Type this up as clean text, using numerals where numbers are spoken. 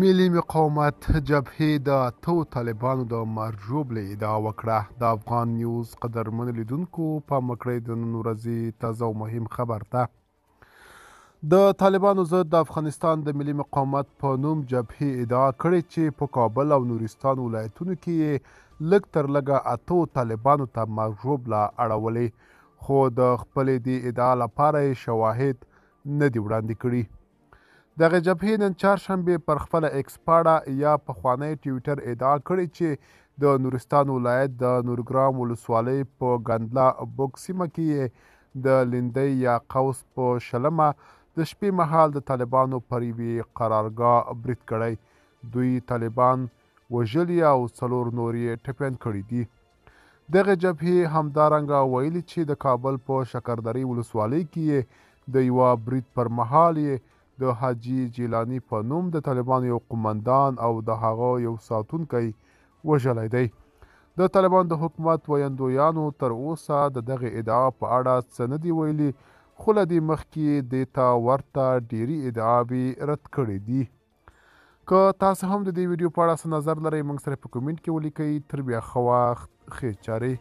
ملي مقاومت جبهې د اتو طالبانو د مرجوب له ادعا وکړه. د افغان نیوز قدرمن لیدونکو پام وکړئ د نن ورځې تازه او مهم خبر ته. د طالبانو ضد د افغانستان د ملي مقاومت په نوم جبهې ادعا کړې چې په کابل او نورستان ولایتونو کې یې لږ تر لږه اتو طالبانو ته مرجوب لا اړولې، خو د خپلې دې ادعا لپاره یې شواهد نه دي وړاندې کړي. دغه جبهې نن چهارشنبې پر خپله ایکس پاڼه یا پخوانی ټویټر ادعا کړې چې د نورستان ولایت د نورګرام ولسوالۍ په ګندله بوک سیمه کې یې د لیندۍ یا قوس په شلمه د شپې مهال د طالبانو پر یوې قرارګاه برید کړی. دوی طالبان وژلي او 4 نور یې ټپیان کړي دي. دغه جبهې همدارنګه ویلي چې د کابل په شکردرې ولسوالۍ کې یې د یوه برید پر مهال یې د حاجي جیلاني په نوم د طالبانو یو قمندان او د هغه یو ساتونکی وژلی دی. د طالبانو د حکومت ویندویانو تر اوسه د دغې ادعا په اړه څه نه دي ویلي، خو له دې مخکې دې ته ورته ډیرې ادعاوې رد کړي دي. که تاسو هم د دې ویډیو په اړه څه نظر لرئ موږ سره په کومنټ کې ولیکئ. تر بیا ښه وخت، ښې چارې.